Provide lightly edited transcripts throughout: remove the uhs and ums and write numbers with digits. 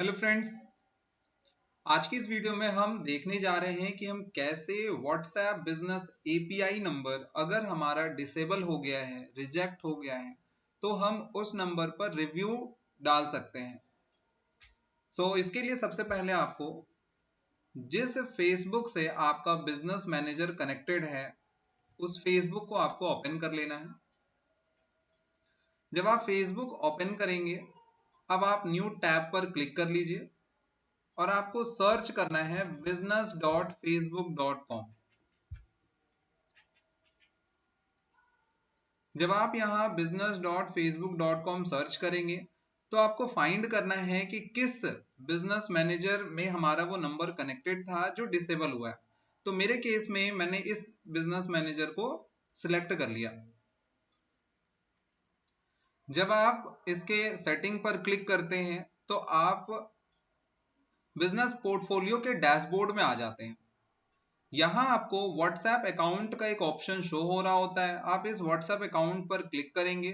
Hello friends, आज की इस वीडियो में हम देखने जा रहे हैं कि हम कैसे व्हाट्सएप बिजनेस एपीआई नंबर अगर हमारा डिसेबल हो गया है, रिजेक्ट हो गया है, तो हम उस नंबर पर रिव्यू डाल सकते हैं। इसके लिए सबसे पहले आपको जिस फेसबुक से आपका बिजनेस मैनेजर कनेक्टेड है उस फेसबुक को आपको ओपन कर लेना है। जब आप फेसबुक ओपन करेंगे, अब आप न्यू टैब पर क्लिक कर लीजिए और आपको सर्च करना है business.facebook.com। जब आप यहां business.facebook.com सर्च करेंगे तो आपको फाइंड करना है कि किस बिजनेस मैनेजर में हमारा वो नंबर कनेक्टेड था जो डिसेबल हुआ है। तो मेरे केस में मैंने इस बिजनेस मैनेजर को सिलेक्ट कर लिया। जब आप इसके सेटिंग पर क्लिक करते हैं तो आप बिजनेस पोर्टफोलियो के डैशबोर्ड में आ जाते हैं। यहां आपको व्हाट्सएप अकाउंट का एक ऑप्शन शो हो रहा होता है। आप इस व्हाट्सएप अकाउंट पर क्लिक करेंगे।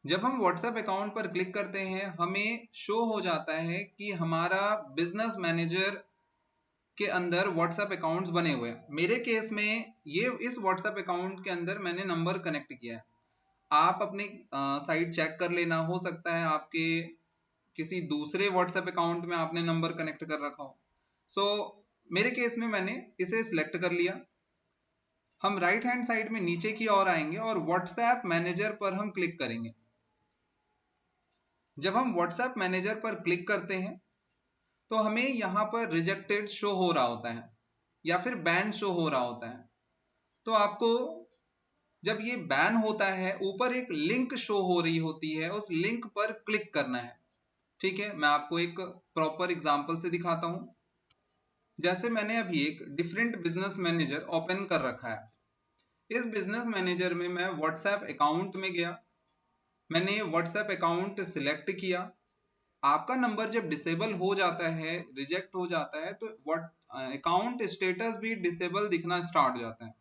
जब हम व्हाट्सएप अकाउंट पर क्लिक करते हैं, हमें शो हो जाता है कि हमारा बिजनेस मैनेजर के अंदर व्हाट्सएप अकाउंट्स बने हुए हैं। मेरे केस में ये इस व्हाट्सएप अकाउंट के अंदर मैंने नंबर कनेक्ट किया है। आप अपनी साइट चेक कर लेना, हो सकता है आपके किसी दूसरे व्हाट्सएप अकाउंट में आपने नंबर कनेक्ट कर रखा हो। मेरे केस में मैंने इसे सिलेक्ट कर लिया। हम राइट हैंड साइड में नीचे की ओर आएंगे और व्हाट्सएप मैनेजर पर हम क्लिक करेंगे। जब हम व्हाट्सएप मैनेजर पर क्लिक करते हैं तो हमें यहां पर रिजेक्टेड शो हो रहा होता है या फिर बैन शो हो रहा होता है। तो आपको जब ये बैन होता है, ऊपर एक लिंक शो हो रही होती है, उस लिंक पर क्लिक करना है। ठीक है, मैं आपको एक प्रॉपर एग्जांपल से दिखाता हूं। जैसे मैंने अभी एक डिफरेंट बिजनेस मैनेजर ओपन कर रखा है। इस बिजनेस मैनेजर में मैं व्हाट्सएप अकाउंट में गया, मैंने व्हाट्सएप अकाउंट सिलेक्ट किया। आपका नंबर जब डिसेबल हो जाता है, रिजेक्ट हो जाता है, तो अकाउंट स्टेटस भी डिसेबल दिखना स्टार्ट हो जाता है।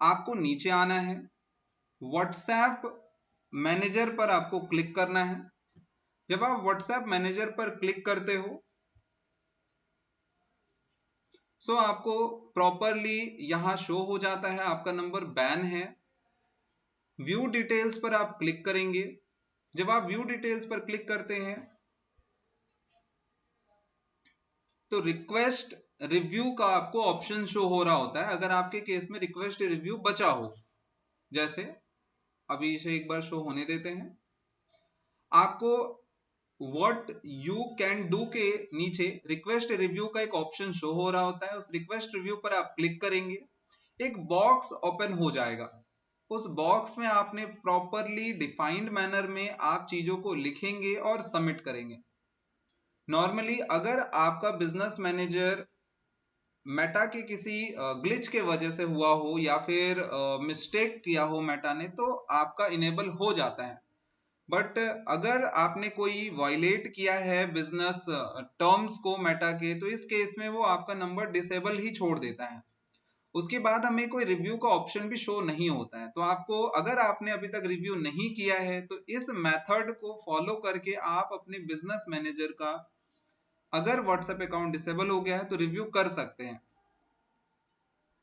आपको नीचे आना है, व्हाट्सएप मैनेजर पर आपको क्लिक करना है। जब आप व्हाट्सएप मैनेजर पर क्लिक करते हो आपको प्रॉपरली यहां शो हो जाता है आपका नंबर बैन है। व्यू डिटेल्स पर आप क्लिक करेंगे। जब आप व्यू डिटेल्स पर क्लिक करते हैं तो रिक्वेस्ट रिव्यू का आपको ऑप्शन शो हो रहा होता है। अगर आपके केस में रिक्वेस्ट रिव्यू बचा हो, जैसे अभी इसे एक बार शो होने देते हैं, आपको व्हाट यू कैन डू के नीचे रिक्वेस्ट रिव्यू का एक ऑप्शन शो हो रहा होता है। उस रिक्वेस्ट रिव्यू पर आप क्लिक करेंगे, एक बॉक्स ओपन हो जाएगा। उस बॉक्स में आपने प्रॉपरली डिफाइंड मैनर में आप चीजों को लिखेंगे और सबमिट करेंगे। नॉर्मली अगर आपका बिजनेस मैनेजर मेटा के किसी ग्लिच के वजह से हुआ हो या फिर मिस्टेक किया हो मेटा ने, तो आपका इनेबल हो जाता है। बट अगर आपने कोई वायलेट किया है बिजनेस टर्म्स को मेटा के, तो इस केस में वो आपका नंबर डिसेबल ही छोड़ देता है। उसके बाद हमें कोई रिव्यू का ऑप्शन भी शो नहीं होता है। तो आपको, अगर आपने अभी तक रिव्यू नहीं किया है, तो इस मेथड को फॉलो करके आप अपने बिजनेस मैनेजर का, अगर व्हाट्सएप अकाउंट डिसेबल हो गया है, तो रिव्यू कर सकते हैं।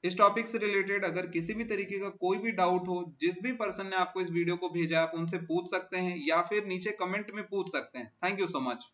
इस टॉपिक से रिलेटेड अगर किसी भी तरीके का कोई भी डाउट हो, जिस भी पर्सन ने आपको इस वीडियो को भेजा, आप उनसे पूछ सकते हैं या फिर नीचे कमेंट में पूछ सकते हैं। Thank you so much.